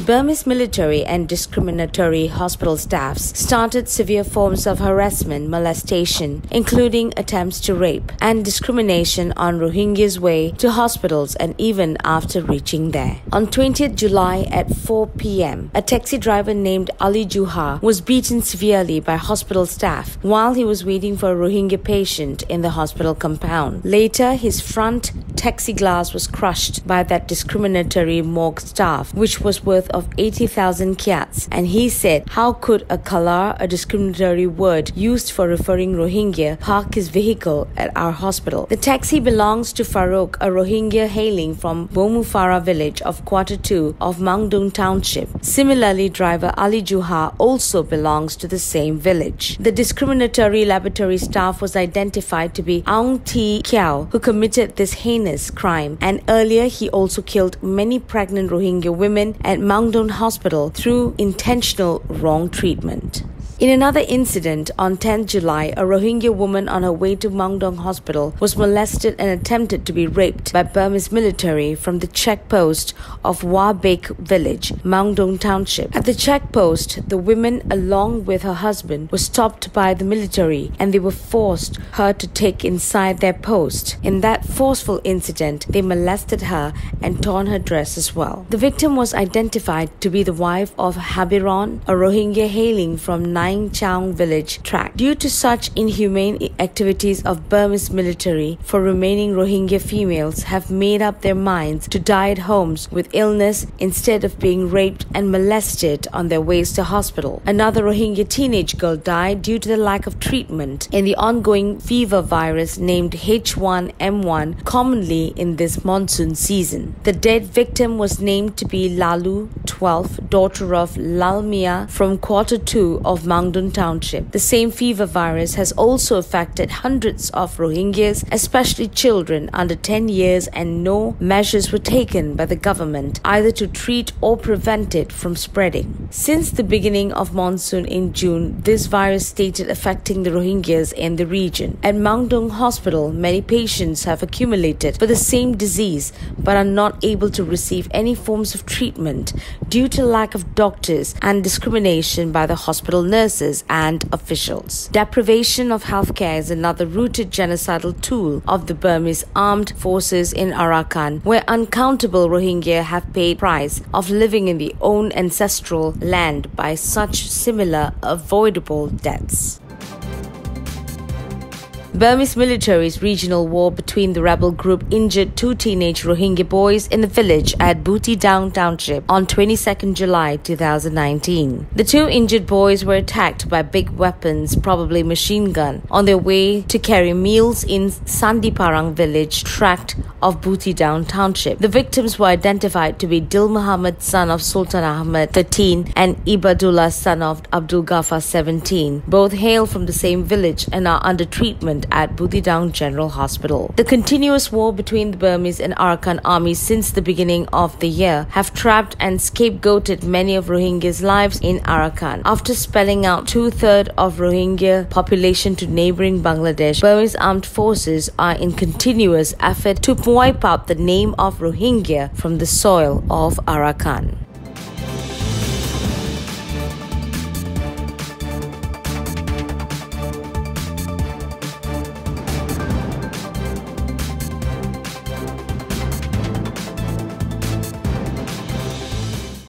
Burmese military and discriminatory hospital staffs started severe forms of harassment, molestation, including attempts to rape, and discrimination on Rohingyas' way to hospitals and even after reaching there. On 20th July at 4 p.m., a taxi driver named Ali Juha was beaten severely by hospital staff while he was waiting for a Rohingya patient in the hospital compound. Later, his front taxi glass was crushed by that discriminatory morgue staff, which was worth of 80,000 kyats, and he said, "How could a kalar, a discriminatory word used for referring Rohingya, park his vehicle at our hospital?" The taxi belongs to Farouk, a Rohingya hailing from Bomufara village of Quarter 2 of Mangdung Township. Similarly, driver Ali Juha also belongs to the same village. The discriminatory laboratory staff was identified to be Aung Thi Kiao, who committed this heinous crime, and earlier he also killed many pregnant Rohingya women at Mangdong Hospital through intentional wrong treatment. In another incident, on 10 July, a Rohingya woman on her way to Mangdong Hospital was molested and attempted to be raped by Burmese military from the checkpost of Wabek village, Mangdong Township. At the checkpost, the woman, along with her husband, was stopped by the military and they were forced her to take inside their post. In that forceful incident, they molested her and torn her dress as well. The victim was identified to be the wife of Habiron, a Rohingya hailing from Chang village tract. Due to such inhumane activities of Burmese military, for remaining Rohingya females have made up their minds to die at homes with illness instead of being raped and molested on their ways to hospital. Another Rohingya teenage girl died due to the lack of treatment in the ongoing fever virus named H1N1, commonly in this monsoon season. The dead victim was named to be Lalu, 12, daughter of Lalmia from Quarter 2 of Mangdong Township. The same fever virus has also affected hundreds of Rohingyas, especially children under 10 years, and no measures were taken by the government either to treat or prevent it from spreading. Since the beginning of monsoon in June, this virus started affecting the Rohingyas in the region. At Mangdong Hospital, many patients have accumulated for the same disease but are not able to receive any forms of treatment due to lack of doctors and discrimination by the hospital nurses and officials. Deprivation of healthcare is another rooted genocidal tool of the Burmese armed forces in Arakan, where uncountable Rohingya have paid price of living in their own ancestral land by such similar avoidable deaths. Burmese military's regional war between the rebel group injured 2 teenage Rohingya boys in the village at Butidang Township on 22nd July 2019. The 2 injured boys were attacked by big weapons, probably machine gun, on their way to carry meals in Sandiparang village tract of Butidang Township. The victims were identified to be Dil Muhammad, son of Sultan Ahmed, 13, and Ibadullah, son of Abdul Ghaffar, 17. Both hail from the same village and are under treatment at Butidang General Hospital. The continuous war between the Burmese and Arakan armies since the beginning of the year have trapped and scapegoated many of Rohingyas' lives in Arakan. After spelling out 2/3 of Rohingya population to neighboring Bangladesh, Burmese armed forces are in continuous effort to wipe out the name of Rohingya from the soil of Arakan.